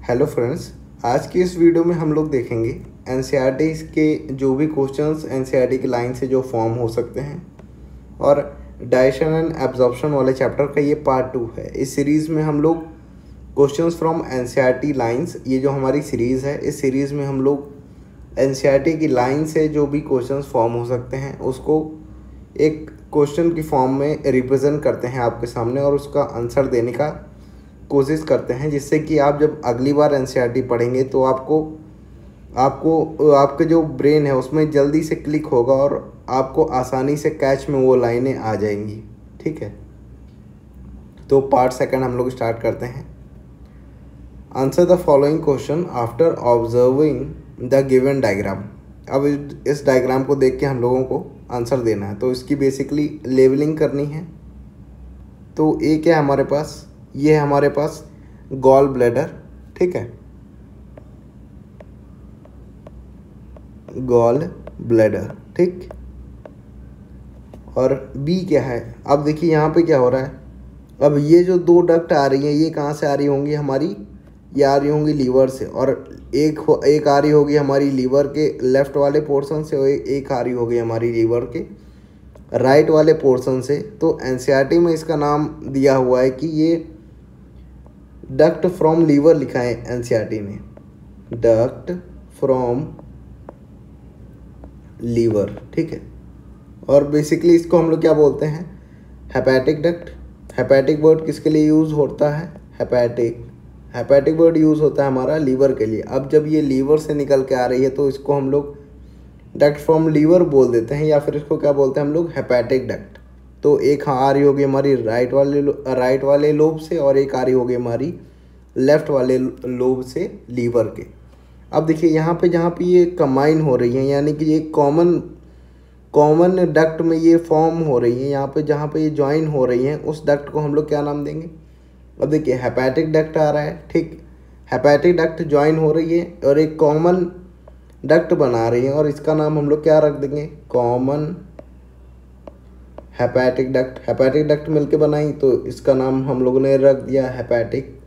Hello friends, आज की इस वीडियो में हम लोग देखेंगे एनसीईआरटी के जो भी क्वेश्चंस एनसीईआरटी की लाइन से जो फॉर्म हो सकते हैं और डाइजेशन एंड एब्जॉर्प्शन वाले चैप्टर का ये पार्ट 2 है। इस सीरीज़ में हम लोग क्वेश्चंस फ्रॉम एनसीईआरटी लाइंस, ये जो हमारी सीरीज़ है, इस सीरीज़ में हम लोग एनसीईआरटी की लाइन से जो भी क्वेश्चंस फॉर्म हो सकते हैं उसको एक क्वेश्चन की फॉर्म में रिप्रेजेंट करते हैं आपके सामने और उसका आंसर देने का कोशिश करते हैं, जिससे कि आप जब अगली बार एनसीईआरटी पढ़ेंगे तो आपके जो ब्रेन है उसमें जल्दी से क्लिक होगा और आपको आसानी से कैच में वो लाइनें आ जाएंगी। ठीक है, तो पार्ट सेकंड हम लोग स्टार्ट करते हैं। Answer the following question after observing the given diagram. अब इस डायग्राम को देख के हम लोगों को आंसर देना है, तो इसकी बेसिकली लेवलिंग करनी है। तो ए क्या है हमारे पास, ये है हमारे पास गॉल ब्लैडर। ठीक है, गॉल ब्लैडर। ठीक, और बी क्या है। अब देखिए यहाँ पे क्या हो रहा है, अब ये जो दो डक्ट आ रही हैं ये कहाँ से आ रही होंगी हमारी, ये आ रही होंगी लीवर से, और एक आ रही होगी हमारी लीवर के लेफ़्ट वाले पोर्शन से और एक आ रही होगी हमारी लीवर के राइट वाले पोर्शन से। तो एनसीईआरटी में इसका नाम दिया हुआ है कि ये डक्ट फ्रॉम लीवर लिखा है एनसीईआरटी ने, डक्ट फ्रॉम लीवर। ठीक है, और बेसिकली इसको हम लोग क्या बोलते हैं, हेपेटिक डक्ट। हेपेटिक वर्ड किसके लिए यूज़ होता है, हेपेटिक वर्ड यूज़ होता है हमारा लीवर के लिए। अब जब ये लीवर से निकल के आ रही है तो इसको हम लोग डक्ट फ्रॉम लीवर बोल देते हैं, या फिर इसको क्या बोलते हैं हम लोग, हेपेटिक डक्ट। तो एक आ रही होगी हमारी राइट वाले लोब से और एक आ रही होगी हमारी लेफ़्ट वाले लोब से लीवर के। अब देखिए यहाँ पे जहाँ पे ये कंबाइन हो रही है, यानी कि ये कॉमन डक्ट में ये फॉर्म हो रही है, यहाँ पे जहाँ पे ये ज्वाइन हो रही हैं उस डक्ट को हम लोग क्या नाम देंगे। अब देखिए हेपेटिक डक्ट आ रहा है, ठीक, हेपेटिक डक्ट ज्वाइन हो रही है और एक कॉमन डक्ट बना रही है और इसका नाम हम लोग क्या रख देंगे, common hepatic duct. Hepatic duct मिलके बनाई तो इसका नाम हम लोगों ने रख दिया hepatic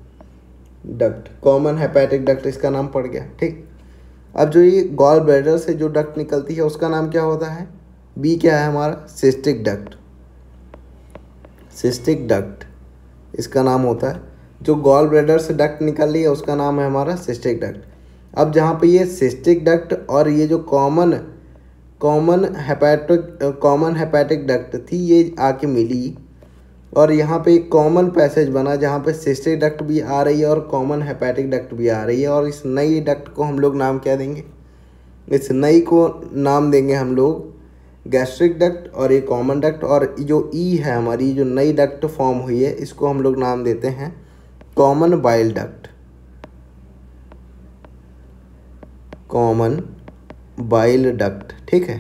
duct, common hepatic duct इसका नाम पड़ गया। ठीक, अब जो ये गॉल ब्लैडर से जो डक्ट निकलती है उसका नाम क्या होता है, बी क्या है हमारा, सिस्टिक डक्ट। सिस्टिक डक्ट इसका नाम होता है, जो गॉल ब्लैडर से डक्ट निकल रही है उसका नाम है हमारा सिस्टिक डक्ट। अब जहाँ पे ये सिस्टिक डक्ट और ये जो कॉमन हेपेटिक डक्ट थी ये आके मिली और यहाँ पे एक कॉमन पैसेज बना जहाँ पे सिस्टिक डक्ट भी आ रही है और कॉमन हेपेटिक डक्ट भी आ रही है, और इस नई डक्ट को हम लोग नाम क्या देंगे, इस नई को नाम देंगे हम लोग गैस्ट्रिक डक्ट और ये कॉमन डक्ट। और जो ई है हमारी जो नई डक्ट फॉर्म हुई है इसको हम लोग नाम देते हैं common bile duct, common bile duct. ठीक है,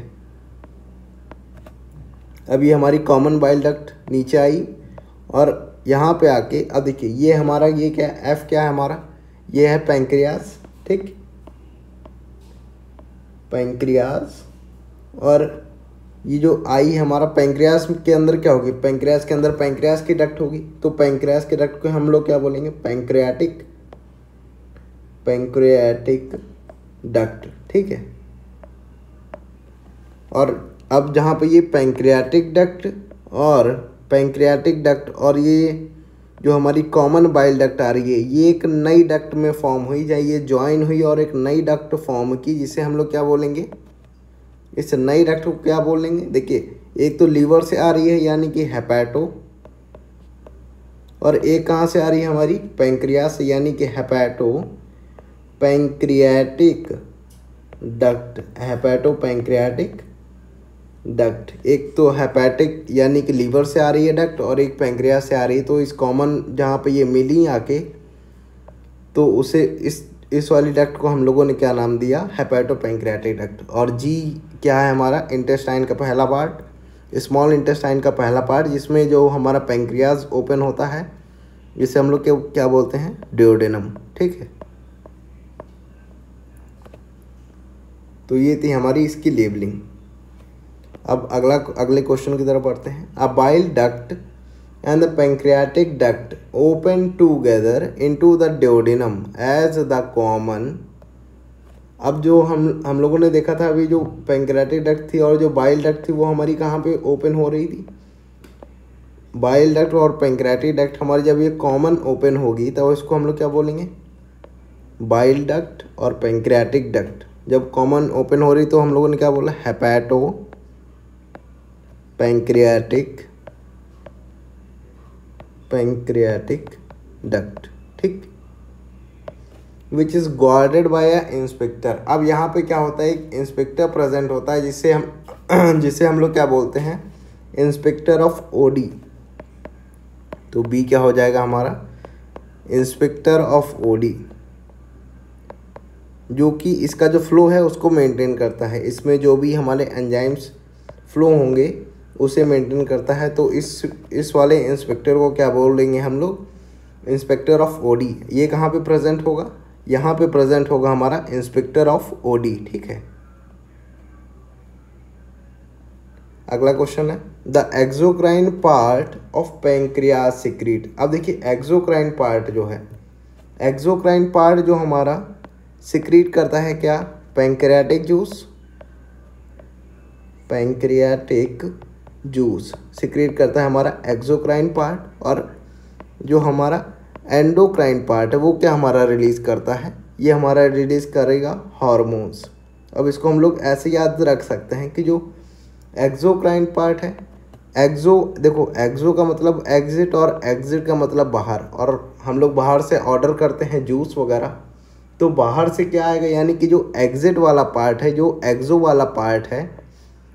अब ये हमारी कॉमन बाइल डक्ट नीचे आई और यहाँ पे आके अब देखिए ये हमारा ये क्या है, एफ क्या है हमारा, ये है पैंक्रियास। ठीक, पैंक्रियास, और ये जो आई हमारा पैंक्रियास के अंदर क्या होगी, पैंक्रियास के अंदर पैंक्रियास की डक्ट होगी, तो पैंक्रियास के डक्ट को हम लोग क्या बोलेंगे, पैंक्रियाटिक डक्ट। ठीक है, और अब जहाँ पे ये पैंक्रियाटिक डक्ट और ये जो हमारी कॉमन बाइल डक्ट आ रही है ये एक नई डक्ट में फॉर्म हुई, या ये ज्वाइन हुई और एक नई डक्ट फॉर्म की, जिसे हम लोग क्या बोलेंगे, इस नई डक्ट को क्या बोलेंगे। देखिए एक तो लीवर से आ रही है यानी कि हेपेटो, और एक कहाँ से आ रही है हमारी, पैंक्रियास यानी कि hepato pancreatic duct, hepato pancreatic duct. एक तो हेपेटिक यानी कि लीवर से आ रही है डक्ट और एक पैंक्रियास से आ रही है, तो इस कॉमन जहाँ पे ये मिली आके तो उसे इस वाली डक्ट को हम लोगों ने क्या नाम दिया, हेपेटो पैंक्रियाटिक डक्ट। और जी क्या है हमारा, इंटेस्टाइन का पहला पार्ट, स्मॉल इंटेस्टाइन का पहला पार्ट, जिसमें जो हमारा पैंक्रियाज ओपन होता है जिसे हम लोग क्या बोलते हैं, डिओडेनम। ठीक है, तो ये थी हमारी इसकी लेबलिंग। अब अगले क्वेश्चन की तरफ बढ़ते हैं। A bile duct and the pancreatic duct open together into the duodenum as the common। अब जो हम लोगों ने देखा था अभी, जो पैंक्रियाटिक डक्ट थी और जो बाइल डक्ट थी वो हमारी कहाँ पे ओपन हो रही थी? बाइल डक्ट और पैंक्रियाटिक डक्ट हमारी जब ये कॉमन ओपन होगी तब इसको हम लोग क्या बोलेंगे? बाइल डक्ट और पैंक्रियाटिक डक्ट जब कॉमन ओपन हो रही तो हम लोगों ने क्या बोला? हेपेटो पैंक्रियाटिक डक्ट, ठीक, which is guarded by a inspector. अब यहाँ पे क्या होता है? एक इंस्पेक्टर प्रेजेंट होता है जिसे हम लोग क्या बोलते हैं? Inspector of OD. तो बी क्या हो जाएगा हमारा? इंस्पेक्टर ऑफ ओडी, जो कि इसका जो फ्लो है उसको मेंटेन करता है। इसमें जो भी हमारे एंजाइम्स फ्लो होंगे उसे मेंटेन करता है। तो इस वाले इंस्पेक्टर को क्या बोल देंगे हम लोग? Inspector of OD. ये कहाँ पे प्रेजेंट होगा? यहाँ पे प्रेजेंट होगा हमारा इंस्पेक्टर ऑफ ओडी, ठीक है। अगला क्वेश्चन है the exocrine part of pancreas secrete. अब देखिए एक्सोक्राइन पार्ट जो है, एक्सोक्राइन पार्ट जो हमारा सिक्रीट करता है क्या? पैंक्रियाटिक जूस सिक्रीट करता है हमारा एक्सोक्राइन पार्ट। और जो हमारा एंडोक्राइन पार्ट है वो क्या हमारा रिलीज़ करता है? ये हमारा रिलीज़ करेगा हार्मोन्स। अब इसको हम लोग ऐसे याद रख सकते हैं कि जो एक्सोक्राइन पार्ट है, देखो एक्सो का मतलब एग्जिट और एग्जिट का मतलब बाहर, और हम लोग बाहर से ऑर्डर करते हैं जूस वगैरह, तो बाहर से क्या आएगा? यानी कि जो एग्जिट वाला पार्ट है, जो एक्सो वाला पार्ट है,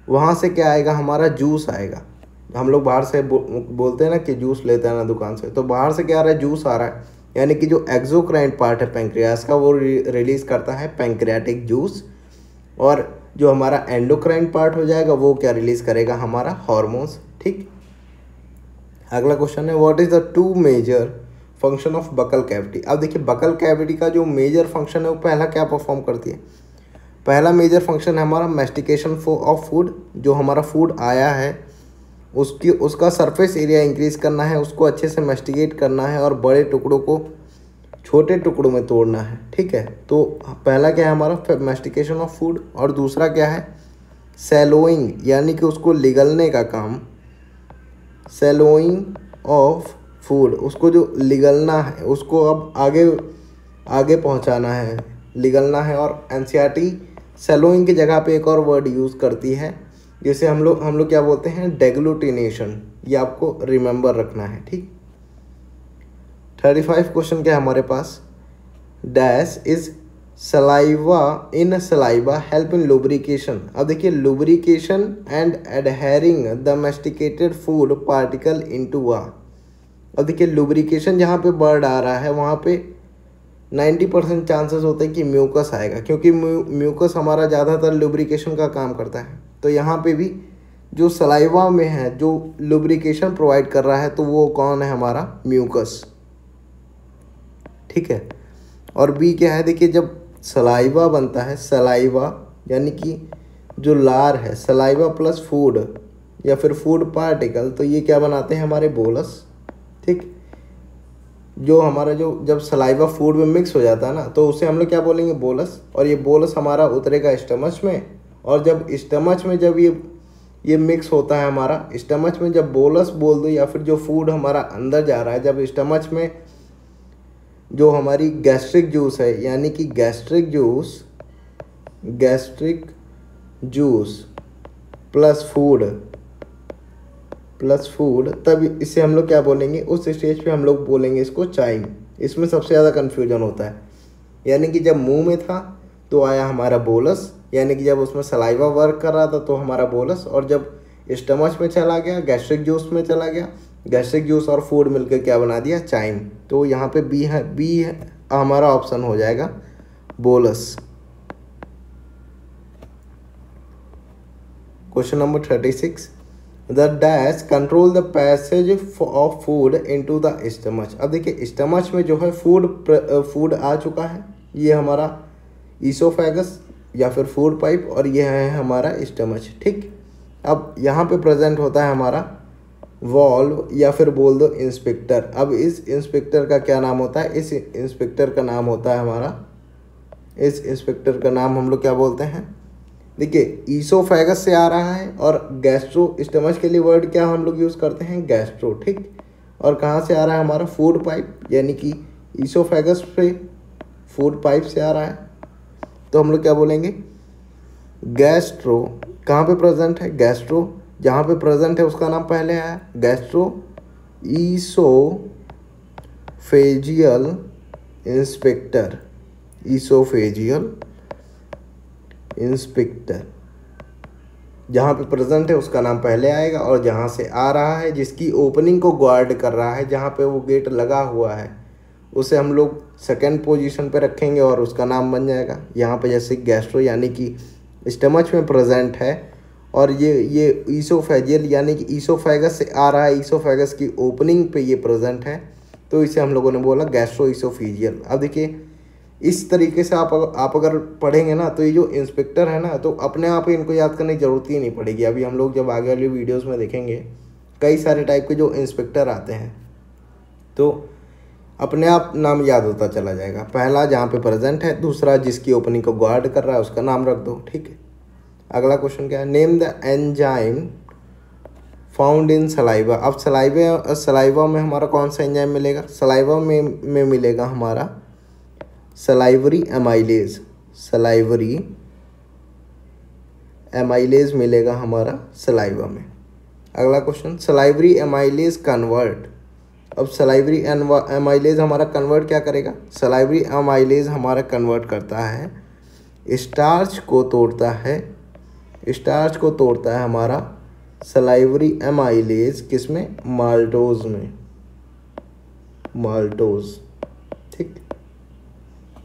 वहाँ से क्या आएगा? हमारा जूस आएगा। हम लोग बाहर से बोलते हैं ना कि जूस लेते हैं ना दुकान से, तो बाहर से क्या आ रहा है? जूस आ रहा है। यानी कि जो एक्सोक्राइन पार्ट है पैंक्रियास का वो रिलीज़ करता है पैंक्रियाटिक जूस, और जो हमारा एंडोक्राइन पार्ट हो जाएगा वो क्या रिलीज़ करेगा? हमारा हार्मोन्स, ठीक। अगला क्वेश्चन है what is the two major function of buccal cavity. अब देखिए बकल कैविटी का जो मेजर फंक्शन है वो पहला क्या परफॉर्म करती है? पहला मेजर फंक्शन है हमारा मैस्टिकेशन ऑफ फूड। जो हमारा फूड आया है उसका सरफेस एरिया इंक्रीज करना है, उसको अच्छे से मैस्टिकेट करना है और बड़े टुकड़ों को छोटे टुकड़ों में तोड़ना है, ठीक है। तो पहला क्या है हमारा? Mastication of food. और दूसरा क्या है? सैलोइंग, यानी कि उसको लिगलने का काम। सैलोइंग ऑफ फूड, उसको जो लिगलना है उसको अब आगे पहुंचाना है, लिगलना है। और एनसीईआरटी सैलोइंग की जगह पे एक और वर्ड यूज़ करती है जिसे हम लोग क्या बोलते हैं? डेग्लूटिनेशन। ये आपको रिमेंबर रखना है, ठीक। 35 क्वेश्चन क्या है हमारे पास? Dash is saliva in saliva help in lubrication. अब देखिए lubrication and adhering the masticated food particle into uh. अब देखिए लुब्रिकेशन जहाँ पे वर्ड आ रहा है वहाँ पे 90% चांसेस होते हैं कि म्यूकस आएगा, क्योंकि म्यूकस हमारा ज़्यादातर लुब्रिकेशन का काम करता है। तो यहाँ पे भी जो सलाइवा में है जो लुब्रिकेशन प्रोवाइड कर रहा है तो वो कौन है? हमारा म्यूकस, ठीक है। और बी क्या है? देखिए जब सलाइवा बनता है, सलाइवा यानी कि जो लार है, सलाइवा प्लस फूड या फिर फूड पार्टिकल, तो ये क्या बनाते हैं? हमारे बोलस, ठीक। जो हमारा जब सलाइवा फूड में मिक्स हो जाता है ना तो उसे हम लोग क्या बोलेंगे? बोलस। और ये बोलस हमारा उतरेगा स्टमच में, और जब स्टमच में जब ये मिक्स होता है हमारा स्टमच में, जब बोलस बोल दो या फिर जो फूड हमारा अंदर जा रहा है, जब स्टमच में जो हमारी गैस्ट्रिक जूस है, यानी कि गैस्ट्रिक जूस प्लस फूड, तब इसे हम लोग क्या बोलेंगे? उस स्टेज पे हम लोग बोलेंगे इसको चाइम। इसमें सबसे ज़्यादा कन्फ्यूजन होता है। यानी कि जब मुंह में था तो आया हमारा बोलस, यानी कि जब उसमें सलाइवा वर्क कर रहा था तो हमारा बोलस, और जब स्टमच में चला गया, गैस्ट्रिक जूस में चला गया, गैस्ट्रिक जूस और फूड मिलकर क्या बना दिया? चाइम। तो यहाँ पे बी है हमारा ऑप्शन हो जाएगा bolus. Question number 36 the dash control the passage of food into the stomach. अब देखिए स्टमच में जो है फूड आ चुका है, ये हमारा ईसोफेगस या फिर फूड पाइप, और ये है हमारा स्टमच, ठीक। अब यहाँ पे प्रेजेंट होता है हमारा वॉल्व या फिर बोल दो इंस्पेक्टर। अब इस इंस्पेक्टर का क्या नाम होता है? इस इंस्पेक्टर का नाम होता है हमारा, इस इंस्पेक्टर का नाम हम लोग क्या बोलते हैं? देखिए ईसोफेगस से आ रहा है और गैस्ट्रो स्टमच के लिए वर्ड क्या हम लोग यूज़ करते हैं? गैस्ट्रो, ठीक। और कहाँ से आ रहा है हमारा? फूड पाइप, यानी कि ईसोफेगस से फूड पाइप से आ रहा है, तो हम लोग क्या बोलेंगे? गैस्ट्रो। कहाँ पे प्रेजेंट है? गैस्ट्रो जहाँ पे प्रेजेंट है उसका नाम पहले आया, gastro oesophageal inspector, oesophageal inspector. जहाँ पे प्रेजेंट है उसका नाम पहले आएगा, और जहाँ से आ रहा है, जिसकी ओपनिंग को गार्ड कर रहा है, जहाँ पे वो गेट लगा हुआ है, उसे हम लोग सेकंड पोजीशन पे रखेंगे और उसका नाम बन जाएगा। यहाँ पे जैसे गैस्ट्रो यानी कि स्टमच में प्रेजेंट है, और ये ईसोफेजियल यानी कि ईसोफेगस से आ रहा है, ईसोफेगस की ओपनिंग पे ये प्रेजेंट है, तो इसे हम लोगों ने बोला गैस्ट्रो ईसोफेजियल। अब देखिए इस तरीके से आप अगर पढ़ेंगे ना, तो ये जो इंस्पेक्टर है ना, तो अपने आप ही इनको याद करने की ज़रूरत ही नहीं पड़ेगी। अभी हम लोग जब आगे वाली वीडियोस में देखेंगे कई सारे टाइप के जो इंस्पेक्टर आते हैं, तो अपने आप नाम याद होता चला जाएगा। पहला जहाँ पे प्रेजेंट है, दूसरा जिसकी ओपनिंग को गार्ड कर रहा है उसका नाम रख दो, ठीक है। अगला क्वेश्चन क्या है? Name the enzyme found in saliva. अब सलाइवा में हमारा कौन सा एंजाइम मिलेगा? सलाइवा में मिलेगा हमारा सलाइवरी एमाइलेज, सलाइवरी एमाइलेज मिलेगा हमारा सलाइवा में। अगला क्वेश्चन, सलाइवरी एमाइलेज कन्वर्ट। अब सलाइवरी एमाइलेज हमारा कन्वर्ट क्या करेगा? सलाइवरी एमाइलेज हमारा कन्वर्ट करता है, स्टार्च को तोड़ता है, स्टार्च को तोड़ता है हमारा सलाइवरी एमाइलेज, किसमें? माल्टोज में, माल्टोज, ठीक।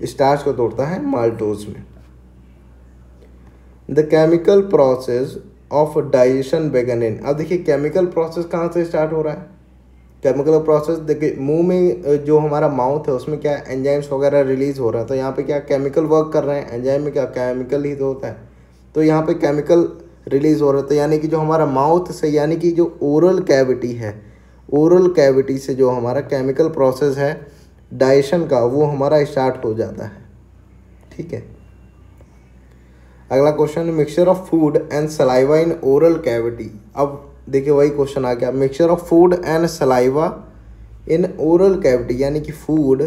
स्टार्च को तोड़ता है माल्टोज में। The chemical process of digestion begin in. अब देखिए केमिकल प्रोसेस कहाँ से स्टार्ट हो रहा है? केमिकल प्रोसेस देखिए मुंह में जो हमारा माउथ है उसमें क्या एंजाइम्स वगैरह रिलीज हो रहा है, तो यहाँ पे क्या केमिकल वर्क कर रहे हैं। एंजाइम में क्या केमिकल ही तो होता है, तो यहाँ पे केमिकल रिलीज हो रहा है। तो यानी कि जो हमारा माउथ से, यानी कि जो ओरल कैविटी है, ओरल कैविटी से जो हमारा केमिकल प्रोसेस है डाइजेशन का, वो हमारा स्टार्ट हो जाता है, ठीक है। अगला question, mixture of food and saliva in oral cavity. अब देखिए वही क्वेश्चन आ गया, mixture of food and saliva in oral cavity, यानी कि फूड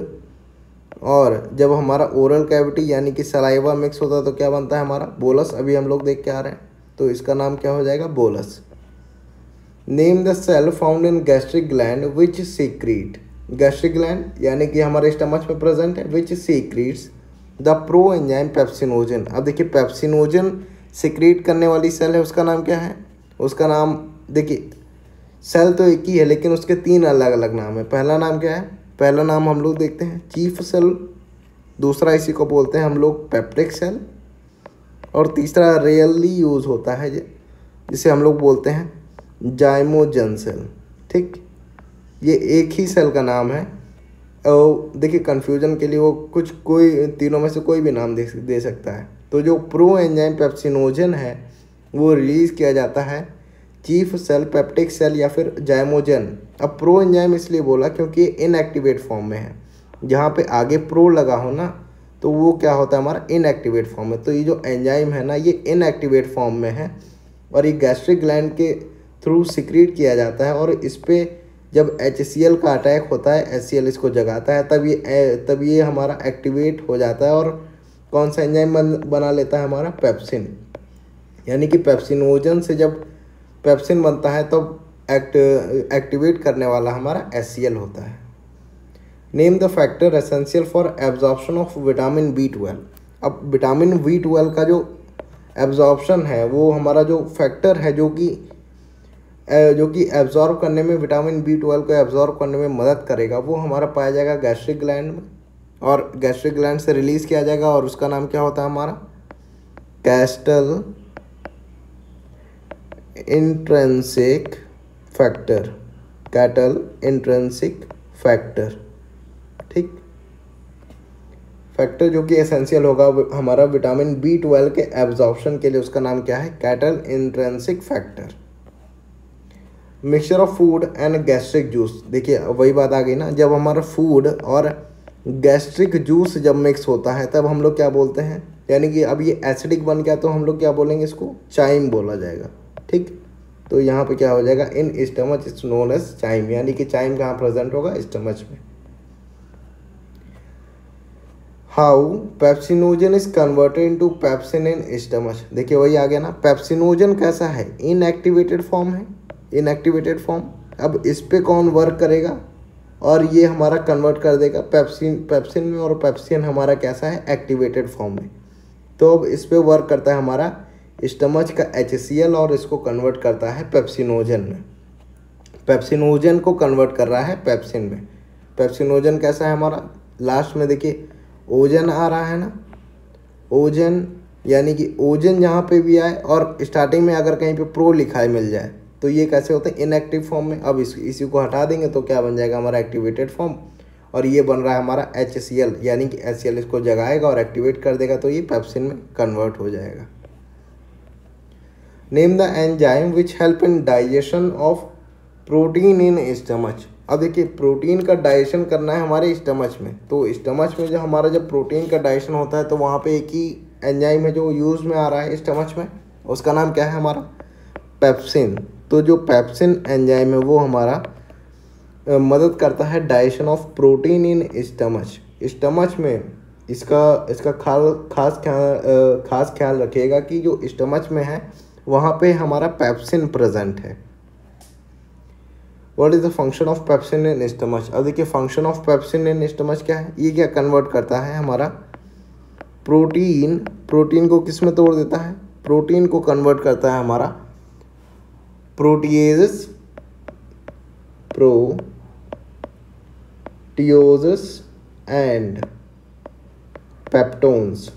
और जब हमारा ओरल कैविटी यानी कि सलाइवा मिक्स होता है तो क्या बनता है हमारा? बोलस। अभी हम लोग देख के आ रहे हैं, तो इसका नाम क्या हो जाएगा? Bolus. Name the cell found in gastric gland which secrete. Gastric gland यानी कि हमारे स्टमच में प्रेजेंट है, which secretes the pro enzyme pepsinogen. अब देखिए पेप्सिनोजन सीक्रेट करने वाली सेल है, उसका नाम क्या है? उसका नाम देखिए सेल तो एक ही है लेकिन उसके 3 अलग अलग नाम है। पहला नाम क्या है? पहला नाम हम लोग देखते हैं चीफ सेल, दूसरा इसी को बोलते हैं हम लोग पेप्टिक सेल, और तीसरा रियली यूज़ होता है जिसे हम लोग बोलते हैं जाइमोजन सेल, ठीक। ये एक ही सेल का नाम है, और देखिए कन्फ्यूजन के लिए वो कोई तीनों में से कोई भी नाम दे सकता है। तो जो प्रो एंजाइम पेप्सिनोजन है वो रिलीज़ किया जाता है चीफ सेल, पेप्टिक सेल या फिर जाइमोजन। अब प्रो एंजाइम इसलिए बोला क्योंकि इनएक्टिवेट फॉर्म में है, जहाँ पे आगे प्रो लगा हो ना तो वो क्या होता है हमारा? इनएक्टिवेट फॉर्म में। तो ये जो एंजाइम है ना ये इनएक्टिवेट फॉर्म में है, और ये गैस्ट्रिक ग्लैंड के थ्रू सिक्रीट किया जाता है, और इस पर जब HCl का अटैक होता है, HCl इसको जगाता है, तब ये हमारा एक्टिवेट हो जाता है, और कौन सा एंजाइम बना लेता है हमारा? पेप्सिन। यानी कि पेप्सिनोजन से जब पेप्सिन बनता है तब एक्टिवेट करने वाला हमारा HCl होता है। Name the factor essential for absorption of vitamin B12। अब विटामिन B12 का जो एब्जॉर्प्शन है, वो हमारा जो फैक्टर है जो कि एब्जॉर्ब करने में, विटामिन B12 को एब्जॉर्ब करने में मदद करेगा, वो हमारा पाया जाएगा गैस्ट्रिक ग्लैंड में, और गैस्ट्रिक ग्लैंड से रिलीज़ किया जाएगा, और उसका नाम क्या होता है हमारा? Castle intrinsic factor, cattle intrinsic factor, ठीक। फैक्टर जो कि एसेंशियल होगा हमारा विटामिन B12 के एब्जॉर्प्शन के लिए, उसका नाम क्या है? Cattle intrinsic factor. Mixture of food and gastric juice, देखिए वही बात आ गई ना, जब हमारा फूड और गैस्ट्रिक जूस जब मिक्स होता है तब हम लोग क्या बोलते हैं, यानी कि अब ये एसिडिक बन गया तो हम लोग क्या बोलेंगे, इसको चाइम बोला जाएगा। ठीक, तो यहाँ पे क्या हो जाएगा, in stomach is known as chyme, यानी कि चाइम कहाँ प्रेजेंट होगा, स्टमच में। How pepsinogen is converted into pepsin in stomach, देखिए वही आ गया ना, पेप्सिनोजन कैसा है, इनएक्टिवेटेड फॉर्म है, इनएक्टिवेटेड फॉर्म। अब इस पे कौन वर्क करेगा, और ये हमारा कन्वर्ट कर देगा पेप्सिन में, और पेप्सिन हमारा कैसा है, एक्टिवेटेड फॉर्म में। तो अब इस पे वर्क करता है हमारा स्टमच का HCl, और इसको कन्वर्ट करता है पेप्सिनोजन में, पेप्सिनोजन को कन्वर्ट कर रहा है पेप्सिन में। पेप्सिनोजन कैसा है हमारा, लास्ट में देखिए ओजन आ रहा है ना, ओजन, यानी कि ओजन जहाँ पे भी आए और स्टार्टिंग में अगर कहीं पे प्रो लिखा है मिल जाए तो ये कैसे होते हैं, इनएक्टिव फॉर्म में। अब इसी को हटा देंगे तो क्या बन जाएगा हमारा एक्टिवेटेड फॉर्म, और ये बन रहा है हमारा HCl, यानी कि HCl इसको जगाएगा और एक्टिवेट कर देगा, तो ये पेप्सिन में कन्वर्ट हो जाएगा। Name the enzyme which help in digestion of protein in stomach. अब देखिए प्रोटीन का डाइजेशन करना है हमारे स्टमच में, तो स्टमच में जो हमारा जब प्रोटीन का डाइजेशन होता है तो वहाँ पे एक ही एंजाइम है जो यूज़ में आ रहा है स्टमच में, उसका नाम क्या है हमारा, पेप्सिन। तो जो पेप्सिन एंजाइम है वो हमारा मदद करता है digestion of protein in stomach. Stomach में इसका खास ख्याल रखिएगा कि जो स्टमच में है वहाँ पे हमारा पेप्सिन प्रेजेंट है। What is the function of pepsin in stomach. अब देखिए function of pepsin in stomach क्या है, ये क्या कन्वर्ट करता है हमारा प्रोटीन को किस में तोड़ देता है, प्रोटीन को कन्वर्ट करता है हमारा प्रोटीएजेस, प्रोटियोजेस एंड पेप्टोन्स,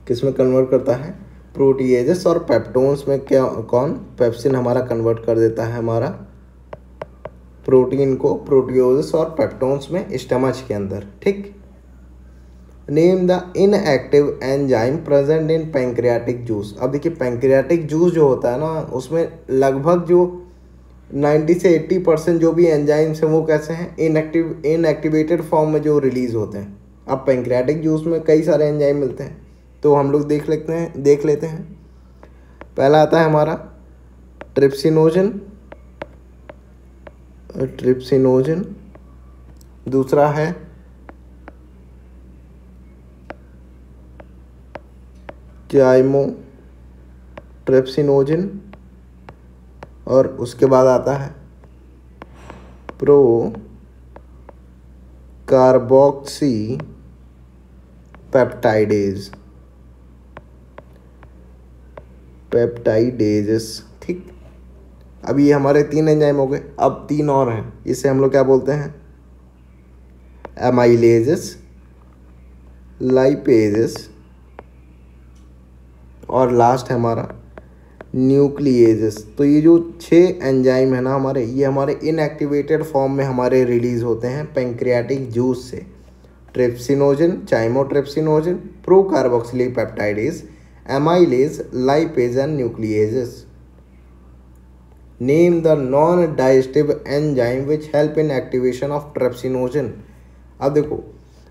किस में कन्वर्ट करता है, प्रोटीएजेस और पेप्टोन्स में। क्या कौन, पेप्सिन हमारा कन्वर्ट कर देता है हमारा प्रोटीन को प्रोटीओजेस और पेप्टोन्स में स्टमच के अंदर। ठीक, name the inactive enzyme present in pancreatic juice. अब देखिए पैंक्रियाटिक जूस जो होता है ना उसमें लगभग जो 90 से 80% जो भी एंजाइम्स हैं वो कैसे हैं, इनएक्टिवेटेड फॉर्म में जो रिलीज होते हैं। अब पैंक्रियाटिक जूस में कई सारे एंजाइम मिलते हैं तो हम लोग देख लेते हैं। पहला आता है हमारा ट्रिप्सिनोजन, दूसरा है जाइमोट्रिप्सिनोजन, और उसके बाद आता है प्रो कार्बोक्सी पेप्टाइडेजेस। ठीक, अब ये हमारे 3 एंजाइम हो गए, अब 3 और हैं, इसे हम लोग क्या बोलते हैं, एमाइलेजेस, लाइपेजेस, और लास्ट है हमारा न्यूक्लिएजेस। तो ये जो 6 एंजाइम है ना हमारे, ये हमारे इनएक्टिवेटेड फॉर्म में हमारे रिलीज होते हैं पैंक्रियाटिक जूस से। Trypsinogen, chymotrypsinogen, procarboxylic peptidase, amylase, lipase and nucleases. Name the non digestive enzyme which help in activation of trypsinogen. अब देखो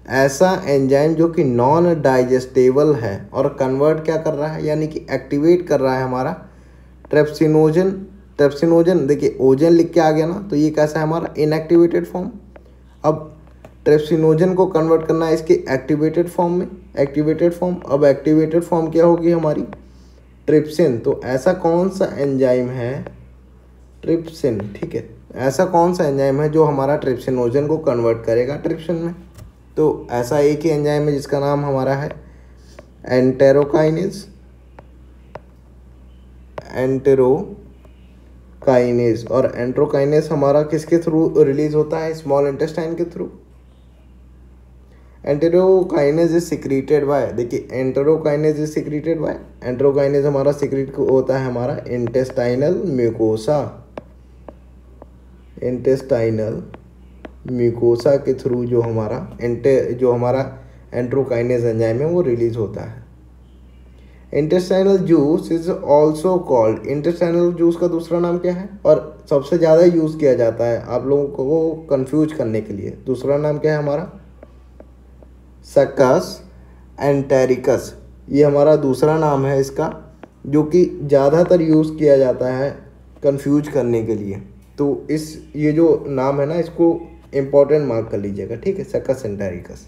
ऐसा एंजाइम जो कि नॉन डाइजेस्टेबल है और कन्वर्ट क्या कर रहा है, यानी कि एक्टिवेट कर रहा है हमारा ट्रिप्सिनोजन। देखिए ओजन लिख के आ गया ना, तो ये कैसा है हमारा इनएक्टिवेटेड फॉर्म। अब ट्रिप्सिनोजन को कन्वर्ट करना है इसके एक्टिवेटेड फॉर्म में, एक्टिवेटेड फॉर्म। अब एक्टिवेटेड फॉर्म क्या होगी हमारी, ट्रिप्सिन। तो ऐसा कौन सा एंजाइम है, ट्रिप्सिन। ठीक है, ऐसा कौन सा एंजाइम है जो हमारा ट्रिप्सिनोजन को कन्वर्ट करेगा ट्रिप्सिन में। तो ऐसा एक ही एंजाइम है जिसका नाम हमारा है एंटेरोकाइनेज। और एंटेरोकाइनेज हमारा किसके थ्रू रिलीज होता है, स्मॉल इंटेस्टाइन के through. Enterokinase is secreted by, देखिए enterokinase is secreted by, enterokinase हमारा सिक्रीट होता है हमारा इंटेस्टाइनल म्यूकोसा के थ्रू जो हमारा एंटेरोकाइनेज एंजाइम है वो रिलीज होता है। Intestinal juice is also called, intestinal juice का दूसरा नाम क्या है और सबसे ज़्यादा यूज़ किया जाता है आप लोगों को कंफ्यूज करने के लिए, दूसरा नाम क्या है हमारा? सक्कस एंटेरिकस, ये हमारा दूसरा नाम है इसका, जो कि ज़्यादातर यूज़ किया जाता है कंफ्यूज करने के लिए। तो ये जो नाम है ना, इसको इम्पोर्टेंट मार्क कर लीजिएगा, ठीक है, succus entericus.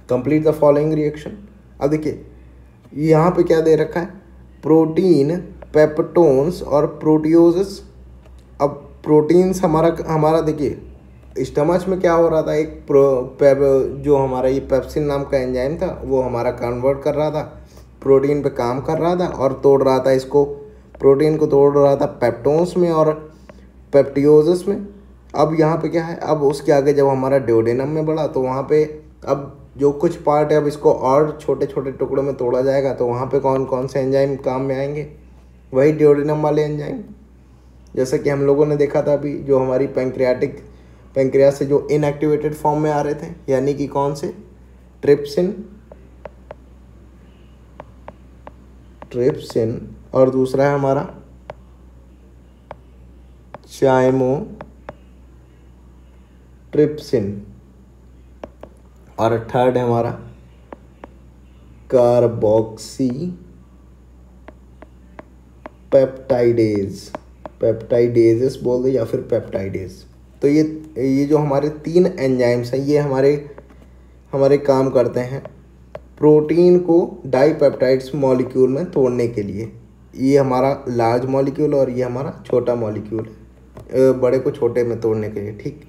Complete the following reaction. अब देखिए यहाँ पे क्या दे रखा है, प्रोटीन, पेप्टोन्स और प्रोटियोजेस। अब प्रोटीन्स हमारा देखिए स्टमच में क्या हो रहा था, जो हमारा ये पेप्सिन नाम का एंजाइम था वो हमारा कन्वर्ट कर रहा था, प्रोटीन पे काम कर रहा था और तोड़ रहा था इसको, प्रोटीन को तोड़ रहा था पेप्टोन्स में और पेप्टियोजेस में। अब यहाँ पे क्या है, अब उसके आगे जब हमारा ड्यूडेनम में बढ़ा तो वहाँ पे अब जो कुछ पार्ट है अब इसको और छोटे छोटे टुकड़ों में तोड़ा जाएगा, तो वहाँ पे कौन कौन से एंजाइम काम में आएंगे? वही ड्यूडेनम वाले एंजाइम, जैसे कि हम लोगों ने देखा था अभी, जो हमारी पैंक्रियास से जो इनएक्टिवेटेड फॉर्म में आ रहे थे, यानी कि कौन से? ट्रिप्सिन और दूसरा है हमारा चाइमोट्रिप्सिन और थर्ड है हमारा कार्बोक्सी पेप्टाइडेज बोल दे या फिर पेप्टाइडेज। तो ये जो हमारे 3 एंजाइम्स हैं ये हमारे काम करते हैं प्रोटीन को डाइपेप्टाइड्स मॉलिक्यूल में तोड़ने के लिए। ये हमारा लार्ज मॉलिक्यूल और ये हमारा छोटा मॉलिक्यूल है, बड़े को छोटे में तोड़ने के लिए, ठीक।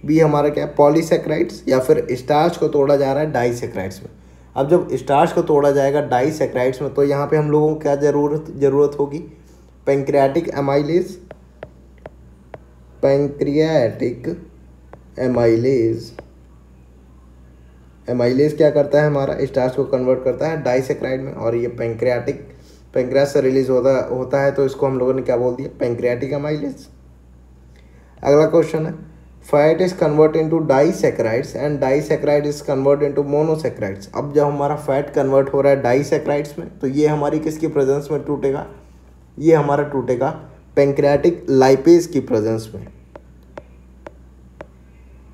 बी हमारा क्या है, पॉलीसेक्राइड्स या फिर स्टार्च को तोड़ा जा रहा है डाइसेक्राइड्स में। अब जब स्टार्च को तोड़ा जाएगा डाइसेक्राइड्स में तो यहाँ पे हम लोगों को क्या ज़रूरत होगी? पैंक्रियाटिक एमाइलेज क्या करता है हमारा? स्टार्च को कन्वर्ट करता है डाइसेक्राइड में, और ये पैंक्रियास से रिलीज होता है तो इसको हम लोगों ने क्या बोल दिया? Pancreatic amylase. अगला क्वेश्चन है, fat is convert into disaccharides and disaccharide is convert into monosaccharides. अब जब हमारा फैट कन्वर्ट हो रहा है डाइसेक्राइड्स में तो ये हमारी किसकी प्रेजेंस में टूटेगा? ये हमारा टूटेगा पैंक्रियाटिक लाइपेज की प्रेजेंस में।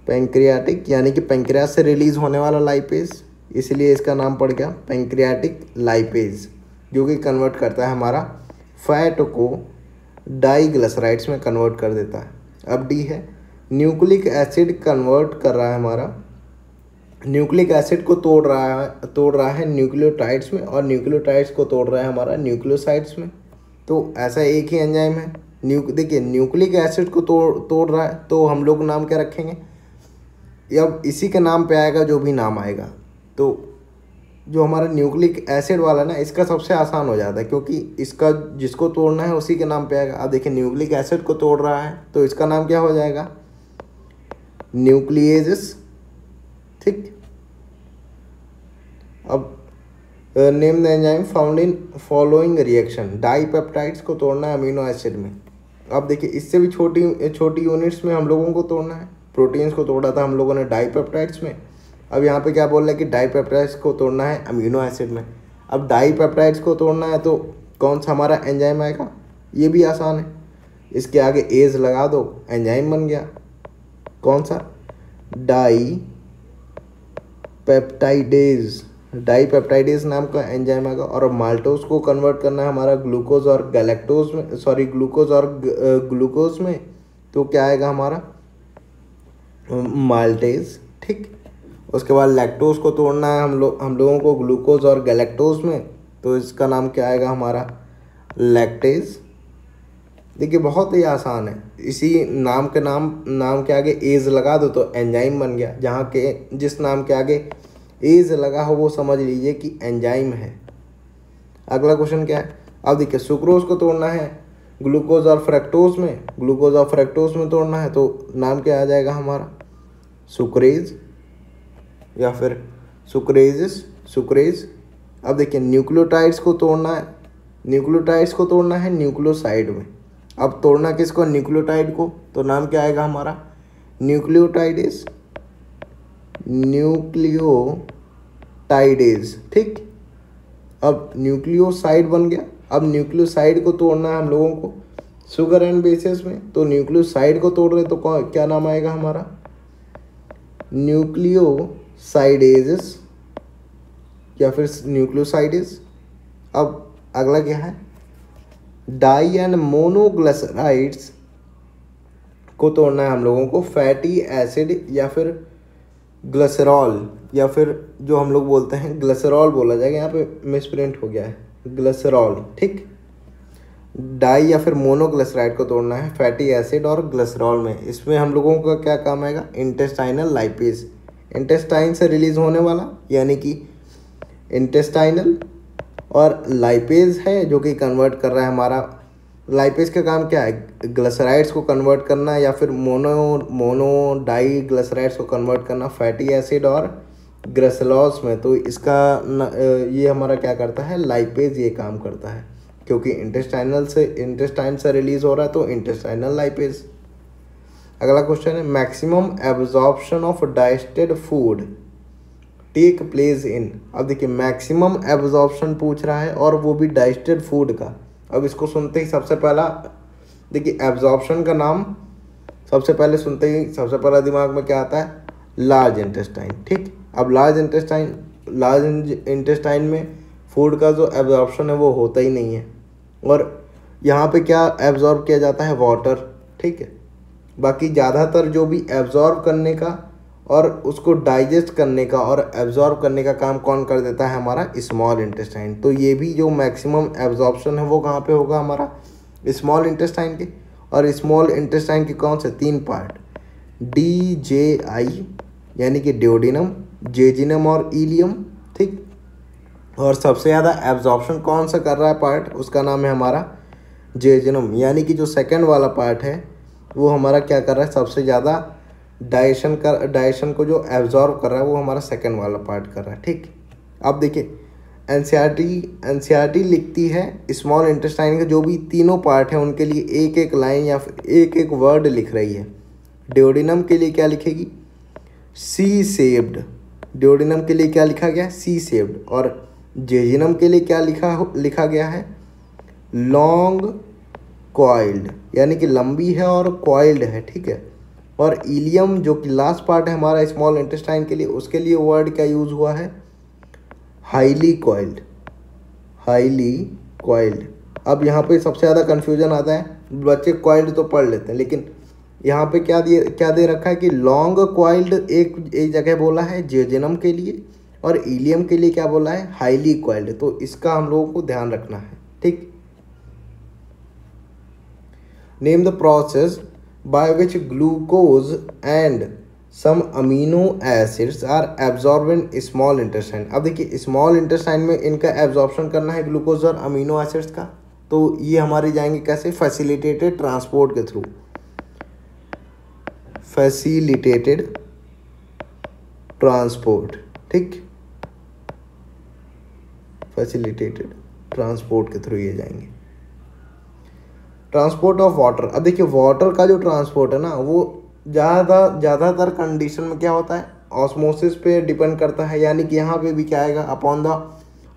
पैंक्रियाटिक यानी कि पैंक्रियास से रिलीज होने वाला लाइपेज, इसलिए इसका नाम पड़ गया पैंक्रियाटिक लाइपेज, जो कि कन्वर्ट करता है हमारा फैट को डाइग्लिसराइड्स में कन्वर्ट कर देता है। अब डी है, न्यूक्लिक एसिड कन्वर्ट कर रहा है हमारा, न्यूक्लिक एसिड को तोड़ रहा है न्यूक्लियोटाइड्स में और न्यूक्लियोटाइड्स को तोड़ रहा है हमारा न्यूक्लियोसाइड्स में। तो ऐसा एक ही एंजाइम है। देखिए न्यूक्लिक एसिड को तोड़ रहा है तो हम लोग नाम क्या रखेंगे? अब इसी के नाम पे आएगा जो भी नाम आएगा। तो जो हमारा न्यूक्लिक एसिड वाला ना, इसका सबसे आसान हो जाता है क्योंकि इसका जिसको तोड़ना है उसी के नाम पे आएगा। अब देखिए न्यूक्लिक एसिड को तोड़ रहा है तो इसका नाम क्या हो जाएगा? न्यूक्लिएजेस, ठीक। अब name the enzyme found in following reaction. Dipeptides को तोड़ना है अमीनो एसिड में। अब देखिए इससे भी छोटी यूनिट्स में हम लोगों को तोड़ना है। प्रोटीन्स को तोड़ा था हम लोगों ने डाइपेप्टाइड्स में, अब यहाँ पे क्या बोल रहा है कि डाइपेप्टाइड्स को तोड़ना है अमीनो एसिड में। अब डाइपेप्टाइड्स को तोड़ना है तो कौन सा हमारा एंजाइम आएगा? ये भी आसान है, इसके आगे एज लगा दो, एंजाइम बन गया। कौन सा? डाइपेप्टाइडेज नाम का एंजाइम आएगा। और माल्टोज को कन्वर्ट करना है हमारा ग्लूकोज और ग्लूकोज में, तो क्या आएगा हमारा? माल्टेज, ठीक। उसके बाद लैक्टोज को तोड़ना है हम लोगों को ग्लूकोज और गैलेक्टोज में, तो इसका नाम क्या आएगा हमारा? लैक्टेज। देखिए बहुत ही आसान है, इसी नाम के आगे एज लगा दो तो एंजाइम बन गया। जिस नाम के आगे एज लगा हो वो समझ लीजिए कि एंजाइम है। अगला क्वेश्चन क्या है? अब देखिए सुक्रोज को तोड़ना है ग्लूकोज और फ्रक्टोज में तोड़ना है तो नाम क्या आ जाएगा हमारा? सुक्रेज या फिर सुक्रेज। अब देखिए न्यूक्लियोटाइड्स को तोड़ना है न्यूक्लियोसाइड में। अब तोड़ना किसको? न्यूक्लियोटाइड को, तो नाम क्या आएगा हमारा? न्यूक्लियोटाइडेज, ठीक। अब न्यूक्लियोसाइड बन गया। अब न्यूक्लियोसाइड को तोड़ना है हम लोगों को शुगर एंड बेसिस में, तो न्यूक्लियोसाइड को तोड़ रहे तो क्या नाम आएगा हमारा, न्यूक्लियोसाइडेजेस या फिर न्यूक्लियोसाइडेज। अब अगला क्या है, डाई एंड मोनोग्लिसराइड्स को तोड़ना है हम लोगों को फैटी एसिड या फिर ग्लिसरॉल, या फिर जो हम लोग बोलते हैं ग्लिसरॉल बोला जाएगा, यहाँ पे मिसप्रिंट हो गया है, ग्लिसरॉल, ठीक। डाई या फिर मोनोग्लिसराइड को तोड़ना है फैटी एसिड और ग्लिसरॉल में। इसमें हम लोगों का क्या काम आएगा, इंटेस्टाइनल लाइपेज, इंटेस्टाइन से रिलीज होने वाला, यानी कि इंटेस्टाइनल, और लाइपेज है जो कि कन्वर्ट कर रहा है हमारा, लाइपेज का काम क्या है, ग्लिसराइड्स को कन्वर्ट करना या फिर मोनो डाई ग्लिसराइड्स को कन्वर्ट करना फैटी एसिड और ग्लिसरॉल्स में। तो इसका ये हमारा क्या करता है, लाइपेज ये काम करता है, क्योंकि इंटेस्टाइन से रिलीज हो रहा है तो इंटेस्टाइनल लाइपेज। अगला क्वेश्चन है, maximum absorption of digested food take place in. अब देखिए मैक्सिमम एब्जॉर्प्शन पूछ रहा है और वो भी डाइजेस्टेड फूड का। अब इसको सुनते ही सबसे पहला देखिए एब्जॉर्प्शन का नाम सबसे पहले सुनते ही सबसे पहला दिमाग में क्या आता है, लार्ज इंटेस्टाइन, ठीक। अब लार्ज इंटेस्टाइन में फूड का जो एब्जॉर्प्शन है वो होता ही नहीं है, और यहाँ पे क्या एब्जॉर्ब किया जाता है, वाटर, ठीक है। बाकी ज़्यादातर जो भी एब्जॉर्ब करने का और उसको डाइजेस्ट करने का और एब्जॉर्ब करने का काम कौन कर देता है, हमारा स्मॉल इंटेस्टाइन। तो ये भी जो मैक्सिमम एब्जॉर्प्शन है वो कहाँ पे होगा, हमारा स्मॉल इंटेस्टाइन के। और स्मॉल इंटेस्टाइन के कौन से 3 पार्ट, DJI यानी कि ड्यूोडेनम, जेजिनम और इलियम, ठीक। और सबसे ज़्यादा एब्जॉर्प्शन कौन सा कर रहा है पार्ट, उसका नाम है हमारा जेजिनम, यानी कि जो सेकंड वाला पार्ट है वो हमारा क्या कर रहा है, सबसे ज़्यादा डाइजेशन को जो एब्जॉर्ब कर रहा है वो हमारा सेकंड वाला पार्ट कर रहा है, ठीक। अब देखिए एनसीईआरटी लिखती है स्मॉल इंटेस्टाइन के जो भी तीनों पार्ट हैं उनके लिए एक एक लाइन या फिर एक एक वर्ड लिख रही है। ड्यूोडेनम के लिए क्या लिखेगी, सी शेप्ड, ड्यूोडेनम के लिए क्या लिखा गया है, सी शेप्ड। और जेजिनम के लिए क्या लिखा गया है, लॉन्ग कॉइल्ड, यानी कि लंबी है और कॉइल्ड है, ठीक है। और इलियम जो कि लास्ट पार्ट है हमारा स्मॉल इंटेस्टाइन के लिए, उसके लिए वर्ड क्या यूज़ हुआ है, हाईली कॉइल्ड, हाईली कॉइल्ड। अब यहाँ पे सबसे ज़्यादा कन्फ्यूजन आता है, बच्चे कॉइल्ड तो पढ़ लेते हैं लेकिन यहाँ पे क्या दे रखा है कि लॉन्ग कॉइल्ड एक जगह बोला है जेजिनम के लिए, और इलियम के लिए क्या बोला है, हाईली कॉइल्ड। तो इसका हम लोगों को ध्यान रखना है, ठीक। Name the process by which glucose and some amino acids are absorbed in small intestine। अब देखिए स्मॉल इंटेस्टाइन में इनका एब्जॉर्प्शन करना है ग्लूकोज और अमीनो एसिड्स का, तो ये हमारे जाएंगे कैसे, फैसिलिटेटेड ट्रांसपोर्ट के थ्रू, फैसिलिटेटेड ट्रांसपोर्ट, ठीक, फैसिलिटेटेड ट्रांसपोर्ट के थ्रू ये जाएंगे। ट्रांसपोर्ट ऑफ वाटर, अब देखिए वाटर का जो ट्रांसपोर्ट है ना वो ज़्यादातर कंडीशन में क्या होता है, ऑस्मोसिस पे डिपेंड करता है, यानी कि यहाँ पे भी क्या आएगा, upon the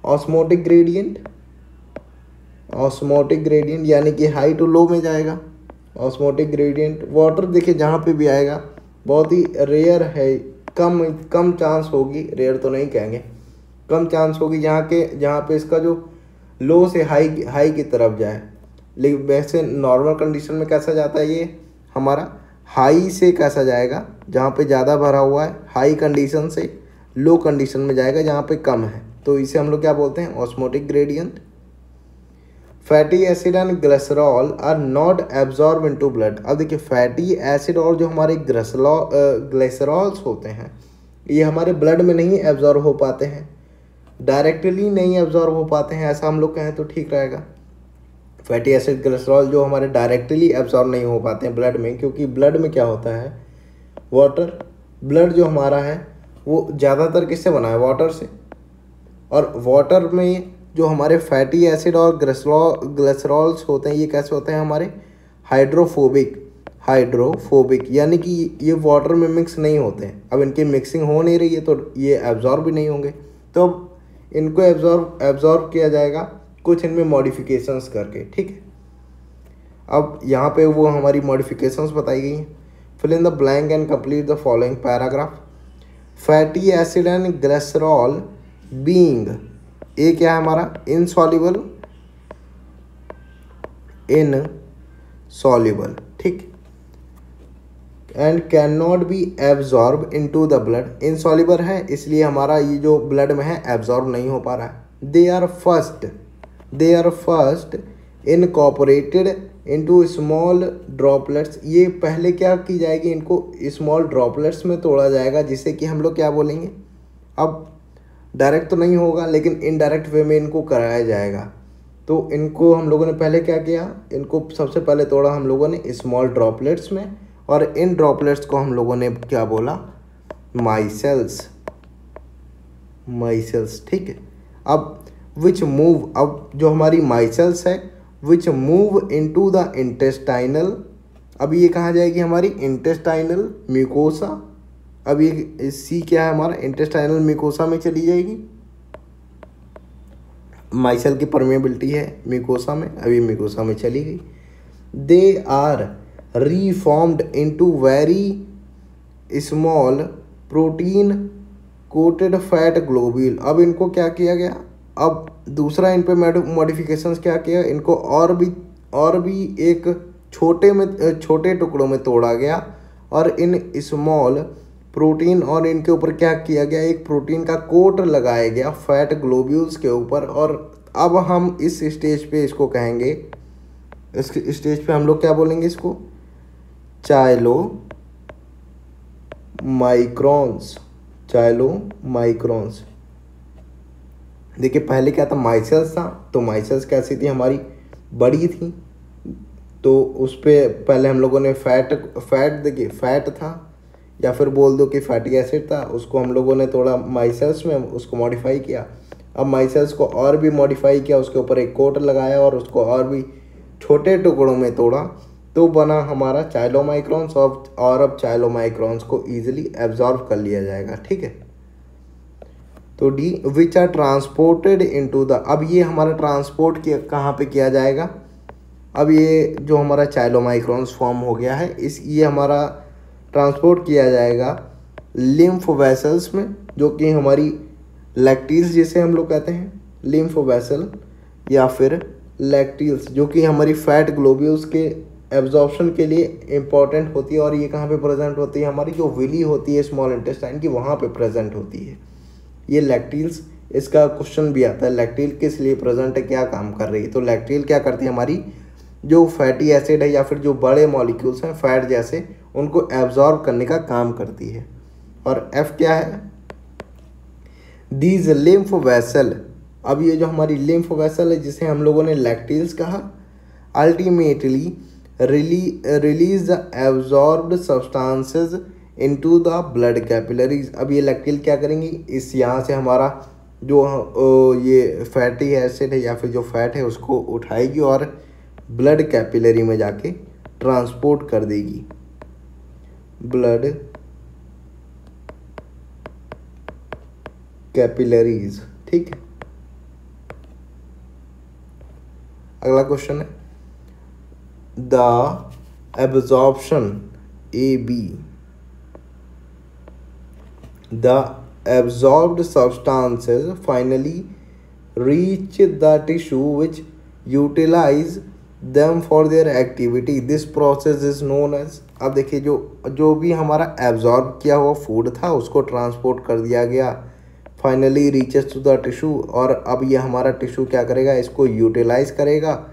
osmotic gradient, osmotic gradient यानी कि हाई टू लो में जाएगा ऑस्मोटिक ग्रेडियंट। वाटर देखिए जहाँ पे भी आएगा बहुत ही रेयर है, कम चांस होगी, रेयर तो नहीं कहेंगे, कम चांस होगी जहाँ पे इसका जो लो से हाई की तरफ जाए। लेकिन वैसे नॉर्मल कंडीशन में कैसा जाता है, ये हमारा हाई से कैसा जाएगा, जहाँ पे ज़्यादा भरा हुआ है, हाई कंडीशन से लो कंडीशन में जाएगा जहाँ पे कम है, तो इसे हम लोग क्या बोलते हैं, osmotic gradient. Fatty acid and glycerol are not absorb into blood. अब देखिए फैटी एसिड और जो हमारे ग्लिसरॉल्स होते हैं ये हमारे ब्लड में नहीं एब्जॉर्ब हो पाते हैं, डायरेक्टली नहीं एब्जॉर्ब हो पाते हैं, ऐसा हम लोग कहें तो ठीक रहेगा। फैटी एसिड ग्लिसरॉल जो हमारे डायरेक्टली एब्जॉर्ब नहीं हो पाते हैं ब्लड में, क्योंकि ब्लड में क्या होता है, वाटर, ब्लड जो हमारा है वो ज़्यादातर किससे बना है, वाटर से। और वाटर में जो हमारे फैटी एसिड और ग्लिसरॉल्स होते हैं ये कैसे होते हैं, हमारे हाइड्रोफोबिक, यानी कि ये वाटर में मिक्स नहीं होते हैं। अब इनकी मिक्सिंग हो नहीं रही है तो ये एब्जॉर्ब भी नहीं होंगे। तो इनको एब्जॉर्ब किया जाएगा कुछ इनमें मॉडिफिकेशंस करके, ठीक है। अब यहाँ पे वो हमारी मॉडिफिकेशंस बताई गई हैं। Fill in the blank and complete the following paragraph. Fatty acid and glycerol being, ये क्या है हमारा, इनसॉल्युबल, ठीक, and can not be absorb into the blood. Insoluble है इसलिए हमारा ये जो ब्लड में है एब्जॉर्ब नहीं हो पा रहा है। They are first incorporated into small droplets. ये पहले क्या की जाएगी, इनको स्मॉल ड्रॉपलेट्स में तोड़ा जाएगा, जिससे कि हम लोग क्या बोलेंगे, अब डायरेक्ट तो नहीं होगा लेकिन इनडायरेक्ट वे में इनको कराया जाएगा। तो इनको हम लोगों ने पहले क्या किया, इनको सबसे पहले तोड़ा हम लोगों ने स्मॉल ड्रॉपलेट्स में, और इन ड्रॉपलेट्स को हम लोगों ने क्या बोला, माइसेल्स, ठीक है। अब विच मूव, अब जो हमारी माइसेल्स है which move into the intestinal, अब ये कहाँ जाएगी, हमारी इंटेस्टाइनल म्यूकोसा। अब ये सी क्या है हमारा, इंटेस्टाइनल म्यूकोसा में चली जाएगी। माइसेल की परमेबिलिटी है म्यूकोसा में, अभी म्यूकोसा में चली गई। They are reformed into very small protein coated fat globule. अब इनको क्या किया गया, अब दूसरा इन पे मॉडिफिकेशंस क्या किया, इनको और भी एक छोटे टुकड़ों में तोड़ा गया, और इन स्मॉल प्रोटीन, और इनके ऊपर क्या किया गया, एक प्रोटीन का कोट लगाया गया फैट ग्लोब्यूल्स के ऊपर। और अब हम इस स्टेज पे इसको कहेंगे, इस स्टेज पे हम लोग क्या बोलेंगे, इसको चाइलो माइक्रॉन्स। देखिए पहले क्या था, माइसेल्स था, तो माइसेल्स कैसी थी, हमारी बड़ी थी, तो उस पर पहले हम लोगों ने फैट देखिए फैट था, या फिर बोल दो कि फैटी एसिड था, उसको हम लोगों ने थोड़ा माइसेल्स में उसको मॉडिफाई किया। अब माइसेल्स को और भी मॉडिफाई किया, उसके ऊपर एक कोट लगाया और उसको और भी छोटे टुकड़ों में तोड़ा, तो बना हमारा चाइलोमाइक्रॉन्स। और अब चाइलोमाइक्रॉन्स को ईजिली एब्जॉर्ब कर लिया जाएगा, ठीक है। तो the which are transported into the, अब ये हमारा ट्रांसपोर्ट कहाँ पे किया जाएगा, अब ये जो हमारा चाइलोमाइक्रॉन्स फॉर्म हो गया है, ये हमारा ट्रांसपोर्ट किया जाएगा लिम्फ वेसल्स में, जो कि हमारी लैक्टील्स जिसे हम लोग कहते हैं, लिम्फ वेसल या फिर लैक्टील्स, जो कि हमारी फैट ग्लोब्यूल्स के एब्जॉर्प्शन के लिए इम्पॉर्टेंट होती है। और ये कहाँ पे प्रेजेंट होती है, हमारी जो विली होती है स्मॉल इंटेस्टाइन की, वहाँ पे प्रेजेंट होती है ये लैक्टील्स। इसका क्वेश्चन भी आता है, लैक्टील किस लिए प्रेजेंट है, क्या काम कर रही है। तो लैक्टील क्या करती है, हमारी जो फैटी एसिड है या फिर जो बड़े मॉलिक्यूल्स हैं फैट जैसे, उनको एब्जॉर्ब करने का काम करती है। और एफ क्या है, दीज लिम्फ वेसल। अब ये जो हमारी लिम्फ वेसल है, जिसे हम लोगों ने लैक्टील्स कहा, ultimately release the absorbed substances into the blood capillaries. अब ये लैक्टील क्या करेंगी, इस यहाँ से हमारा जो ये फैटी एसिड है या फिर जो फैट है उसको उठाएगी और ब्लड कैपिलरी में जाके ट्रांसपोर्ट कर देगी, ब्लड कैपिलरीज, ठीक है। अगला क्वेश्चन है, the absorption AB, the absorbed substances finally reach the tissue which utilize them for their activity. This process is known as, अब देखिए जो भी हमारा एब्जॉर्ब किया हुआ फूड था उसको ट्रांसपोर्ट कर दिया गया, finally reaches to the tissue, और अब ये हमारा टिश्यू क्या करेगा, इसको यूटिलाइज करेगा।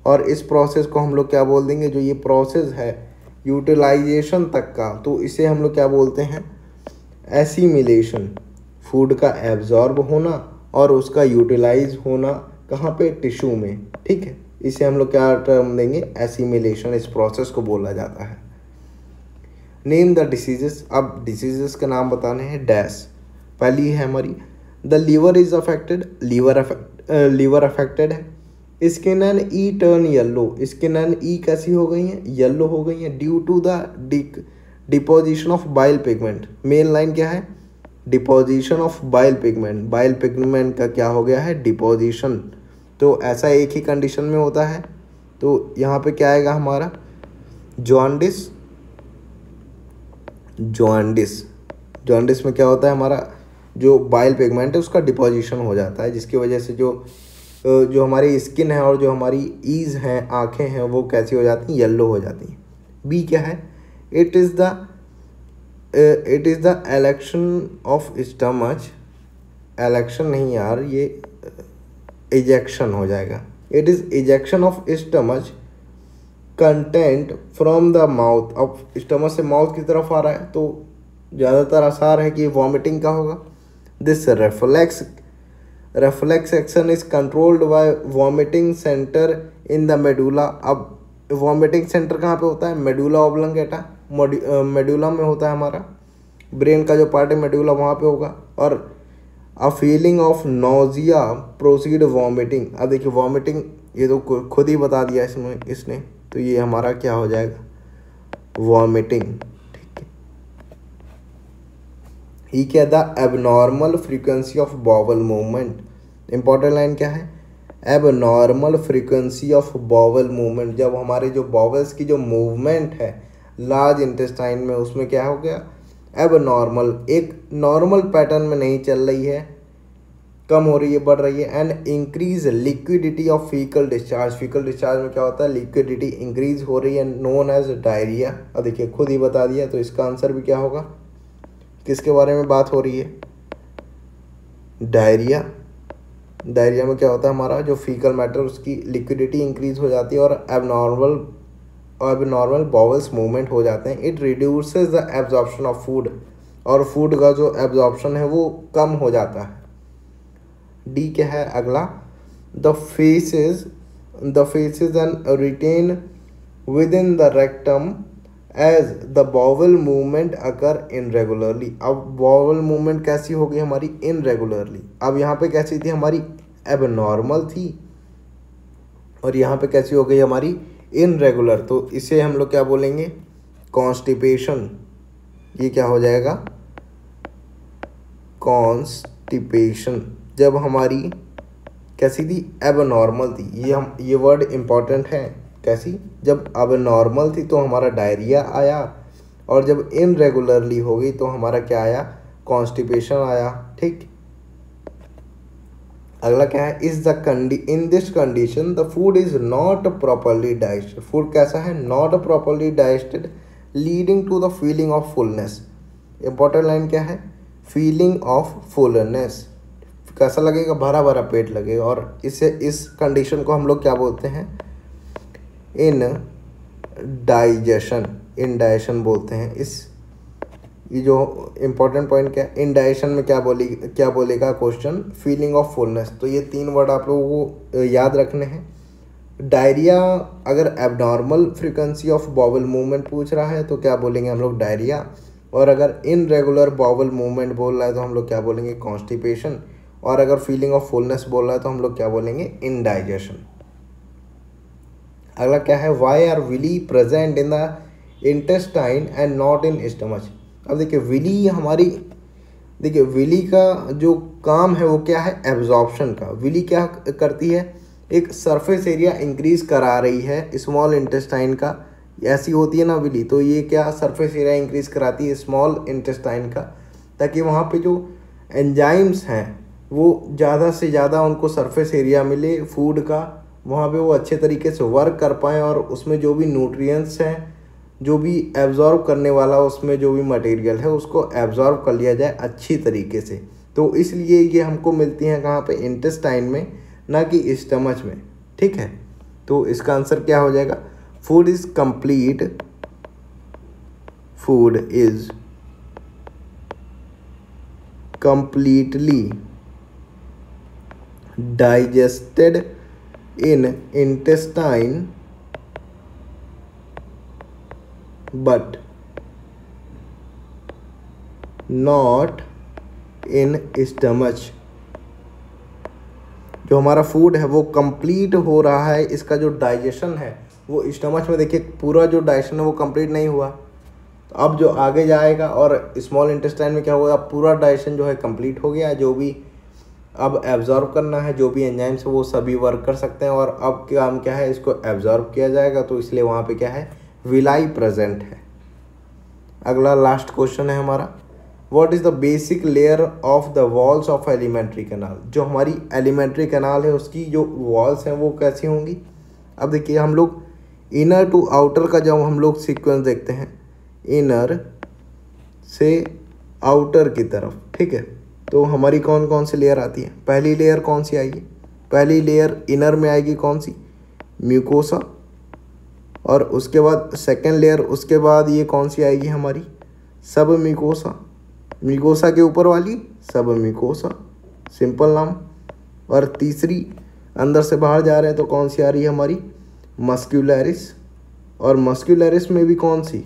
और इस प्रोसेस को हम लोग क्या बोल देंगे, जो ये प्रोसेस है यूटिलाइजेशन तक का, तो इसे हम लोग क्या बोलते हैं, एसिमिलेशन। फूड का एब्जॉर्ब होना और उसका यूटिलाइज होना कहाँ पे, टिश्यू में, ठीक है। इसे हम लोग क्या टर्म देंगे, एसिमिलेशन। इस प्रोसेस को बोला जाता है। Name the diseases. अब डिसीजेस का नाम बताने हैं, डैश। पहली है हमारी, the liver is affected, liver affected है। Skin and eye turn yellow, skin and eye कैसी हो गई हैं, येलो हो गई हैं, due to the deposition of bile pigment. Main line क्या है, deposition of bile pigment, bile pigment का क्या हो गया है, डिपोजिशन। तो ऐसा एक ही कंडीशन में होता है। तो यहाँ पे क्या आएगा हमारा, जॉन्डिस। जॉन्डिस, जॉन्डिस में क्या होता है, हमारा जो बाइल पिगमेंट है उसका डिपोजिशन हो जाता है, जिसकी वजह से जो हमारी स्किन है और जो हमारी ईज हैं, आँखें हैं, वो कैसी हो जाती हैं, येलो हो जाती हैं। बी क्या है, it is the election of stomach, election नहीं यार, ये इजेक्शन हो जाएगा। It is ejection of stomach content from the mouth. अब स्टमच से माउथ की तरफ आ रहा है तो ज़्यादातर आसार है कि वॉमिटिंग का होगा। This reflex action is controlled by vomiting center in the medulla। अब वॉमिटिंग सेंटर कहाँ पे होता है, मेडुला ऑब्लंगेटा, मेडुला में होता है हमारा, ब्रेन का जो पार्ट है मेडुला वहाँ पे होगा। और a feeling of nausea proceed vomiting. अब देखिए वॉमिटिंग ये तो खुद ही बता दिया इसने, तो ये हमारा क्या हो जाएगा, वॉमिटिंग। ठीक है, ये क्या, the abnormal frequency of bowel movement. Important line क्या है, abnormal frequency of bowel movement. जब हमारे जो बॉवल्स की जो मूवमेंट है लार्ज इंटेस्टाइन में, उसमें क्या हो गया, एबनॉर्मल, एक नॉर्मल पैटर्न में नहीं चल रही है, कम हो रही है, बढ़ रही है। And increase liquidity of faecal discharge. Faecal discharge में क्या होता है, लिक्विडिटी इंक्रीज हो रही है, नोन एज डायरिया। अब देखिए खुद ही बता दिया, तो इसका आंसर भी क्या होगा, किसके बारे में बात हो रही है, डायरिया। डायरिया में क्या होता है, हमारा जो फीकल मैटर उसकी लिक्विडिटी इंक्रीज हो जाती है और एबनॉर्मल बॉवल्स मूवमेंट हो जाते हैं। It reduces the absorption of food, और फूड का जो एब्जॉर्प्शन है वो कम हो जाता है। डी क्या है अगला, the faeces and retain within the rectum as the bowel movement occur irregularly. अब बॉवल मूवमेंट कैसी होगी हमारी, इनरेगुलरली। अब यहाँ पे कैसी थी हमारी, एबनॉर्मल थी, और यहाँ पे कैसी हो गई हमारी, इनरेगुलर। तो इसे हम लोग क्या बोलेंगे, कॉन्स्टिपेशन। ये क्या हो जाएगा, कॉन्स्टिपेशन। जब हमारी कैसी थी, एबनॉर्मल थी। ये वर्ड इम्पॉर्टेंट है, कैसी, जब एबनॉर्मल थी तो हमारा डायरिया आया, और जब इनरेगुलरली हो गई तो हमारा क्या आया, कॉन्स्टिपेशन आया। ठीक, अगला क्या है, in this condition the food is not properly digested. Food कैसा है, not properly digested, leading to the feeling of fullness. Important line क्या है, फीलिंग ऑफ फुलनेस, कैसा लगेगा, भरा भरा पेट लगेगा। और इस कंडीशन को हम लोग क्या बोलते हैं, इंडाइजेशन बोलते हैं। ये जो इम्पोर्टेंट पॉइंट क्या है, इंडाइजेशन में क्या बोलेगा क्वेश्चन, फीलिंग ऑफ फुलनेस। तो ये 3 वर्ड आप लोगों को याद रखने हैं। डायरिया, अगर abnormal frequency of bowel movement पूछ रहा है तो क्या बोलेंगे हम लोग, डायरिया। और अगर इनरेगुलर बॉवल मूवमेंट बोल रहा है तो हम लोग क्या बोलेंगे, कॉन्स्टिपेशन। और अगर फीलिंग ऑफ फुलनेस बोल रहा है तो हम लोग क्या बोलेंगे, इंडाइजेशन। अगला क्या है, why are villi present in the intestine and not in stomach. अब देखिए विली हमारी, देखिए विली का जो काम है वो क्या है, एब्जॉर्प्शन का। विली क्या करती है, एक सरफेस एरिया इंक्रीज करा रही है स्मॉल इंटेस्टाइन का, ऐसी होती है ना विली। तो ये क्या सरफेस एरिया इंक्रीज कराती है स्मॉल इंटेस्टाइन का, ताकि वहाँ पे जो एंजाइम्स हैं वो ज़्यादा से ज़्यादा उनको सरफेस एरिया मिले फूड का, वहाँ पे वो अच्छे तरीके से वर्क कर पाएँ, और उसमें जो भी न्यूट्रिएंट्स हैं, जो भी एब्जॉर्ब करने वाला उसमें जो भी मटेरियल है उसको एब्जॉर्ब कर लिया जाए अच्छी तरीके से। तो इसलिए ये हमको मिलती हैं कहाँ पे, इंटेस्टाइन में, ना कि स्टमच में। ठीक है, तो इसका आंसर क्या हो जाएगा, food is completely digested in intestine but not in stomach। जो हमारा फूड है वो कंप्लीट हो रहा है, इसका जो डाइजेशन है वो स्टमच में, देखिए पूरा जो डाइजेशन है वो कंप्लीट नहीं हुआ। अब जो आगे जाएगा और स्मॉल इंटेस्टाइन में क्या होगा, पूरा डाइजेशन जो है कंप्लीट हो गया है, जो भी अब एब्जॉर्ब करना है, जो भी एंजाइम्स है वो सभी वर्क कर सकते हैं। और अब काम क्या है, इसको एब्जॉर्ब किया जाएगा, तो इसलिए वहाँ पे क्या है, विलाई प्रेजेंट है। अगला लास्ट क्वेश्चन है हमारा, what is the basic layer of the walls of alimentary canal. जो हमारी एलिमेंट्री कैनाल है उसकी जो वॉल्स हैं वो कैसी होंगी। अब देखिए हम लोग इनर टू आउटर का जब हम लोग सीक्वेंस देखते हैं, इनर से आउटर की तरफ, ठीक है, तो हमारी कौन कौन सी लेयर आती है। पहली लेयर कौन सी आएगी, पहली लेयर इनर में आएगी कौन सी, म्यूकोसा। और उसके बाद सेकेंड लेयर, उसके बाद ये कौन सी आएगी हमारी, सब म्यूकोसा। म्यूकोसा के ऊपर वाली सब म्यूकोसा, सिंपल नाम। और तीसरी अंदर से बाहर जा रहे हैं तो कौन सी आ रही है हमारी, मस्क्यूलरिस। और मस्क्यूलरिस में भी कौन सी,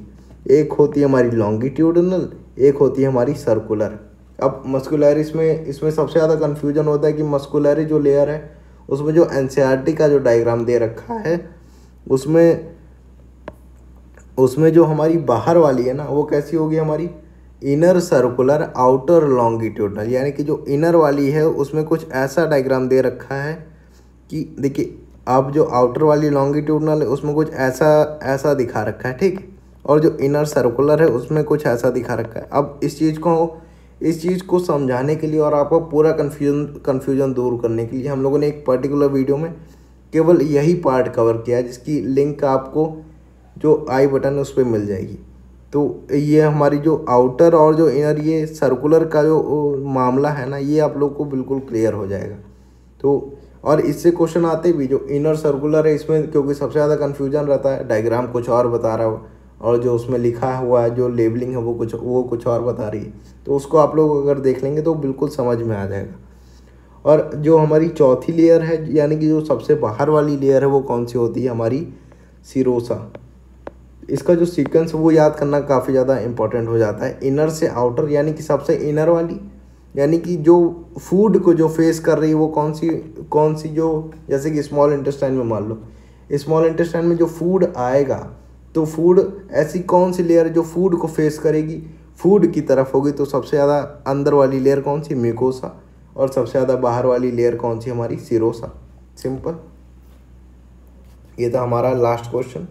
एक होती है हमारी लॉन्गिट्यूडनल, एक होती है हमारी सर्कुलर। अब मस्कुलरिस में इसमें सबसे ज़्यादा कन्फ्यूजन होता है कि मस्कुलरी जो लेयर है उसमें जो एनसीईआरटी का जो डायग्राम दे रखा है उसमें जो हमारी बाहर वाली है ना वो कैसी होगी हमारी, इनर सर्कुलर आउटर लॉन्गिट्यूडनल। यानी कि जो इनर वाली है उसमें कुछ ऐसा डायग्राम दे रखा है कि देखिए अब जो आउटर वाली लॉन्गिट्यूडनल है उसमें कुछ ऐसा दिखा रखा है, ठीक है, और जो इनर सर्कुलर है उसमें कुछ ऐसा दिखा रखा है। अब इस चीज़ को समझाने के लिए और आपको पूरा कन्फ्यूजन दूर करने के लिए हम लोगों ने एक पर्टिकुलर वीडियो में केवल यही पार्ट कवर किया है, जिसकी लिंक आपको जो आई बटन है उस पर मिल जाएगी। तो ये हमारी जो आउटर और जो इनर ये सर्कुलर का जो मामला है ना, ये आप लोग को बिल्कुल क्लियर हो जाएगा। तो और इससे क्वेश्चन आते भी, जो इनर सर्कुलर है इसमें क्योंकि सबसे ज़्यादा कन्फ्यूजन रहता है, डायग्राम कुछ और बता रहा हो और जो उसमें लिखा हुआ है जो लेबलिंग है वो कुछ और बता रही है, तो उसको आप लोग अगर देख लेंगे तो बिल्कुल समझ में आ जाएगा। और जो हमारी चौथी लेयर है यानी कि जो सबसे बाहर वाली लेयर है वो कौन सी होती है हमारी, सीरोसा। इसका जो सीक्वेंस है वो याद करना काफ़ी ज़्यादा इंपॉर्टेंट हो जाता है। इनर से आउटर यानी कि सबसे इनर वाली, यानी कि जो फूड को जो फेस कर रही है वो कौन सी जो, जैसे कि स्मॉल इंटेस्टाइन में मान लो, स्मॉल इंटेस्टाइन में जो फूड आएगा तो फूड ऐसी कौन सी लेयर जो फूड को फेस करेगी, फूड की तरफ होगी, तो सबसे ज़्यादा अंदर वाली लेयर कौन सी, म्यूकोसा। और सबसे ज़्यादा बाहर वाली लेयर कौन सी हमारी, सीरोसा। सिंपल, ये था हमारा लास्ट क्वेश्चन।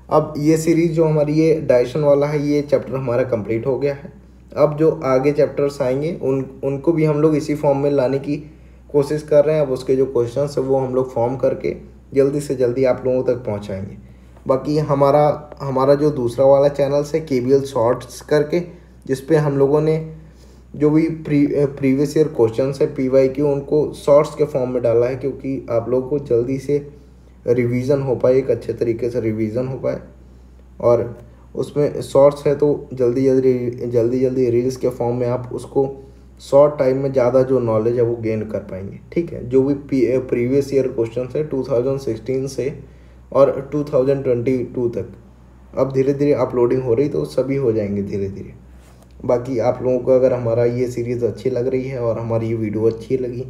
अब ये सीरीज़ जो हमारी ये डाइजेशन वाला है ये चैप्टर हमारा कंप्लीट हो गया है। अब जो आगे चैप्टर्स आएंगे उनको भी हम लोग इसी फॉर्म में लाने की कोशिश कर रहे हैं। अब उसके जो क्वेश्चंस है वो हम लोग फॉर्म करके जल्दी से जल्दी आप लोगों तक पहुंचाएंगे। बाकी हमारा जो दूसरा वाला चैनल है KBL शॉर्ट्स करके, जिस पे हम लोगों ने जो भी प्रीवियस ईयर क्वेश्चंस है PYQ उनको शॉर्ट्स के फॉर्म में डाला है, क्योंकि आप लोगों को जल्दी से रिवीजन हो पाए, एक अच्छे तरीके से रिवीजन हो पाए। और उसमें शॉर्ट्स है तो जल्दी जल्दी रील्स के फॉर्म में आप उसको शॉर्ट टाइम में ज़्यादा जो नॉलेज है वो गेन कर पाएंगे, ठीक है। जो भी प्रीवियस ईयर क्वेश्चन है 2016 से और 2022 तक अब धीरे धीरे अपलोडिंग हो रही, तो सभी हो जाएंगे धीरे धीरे। बाकी आप लोगों को अगर हमारा ये सीरीज़ अच्छी लग रही है और हमारी ये वीडियो अच्छी लगी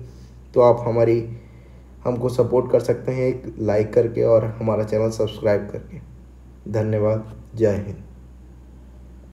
तो आप हमको सपोर्ट कर सकते हैं एक लाइक करके और हमारा चैनल सब्सक्राइब करके। धन्यवाद, जय हिंद।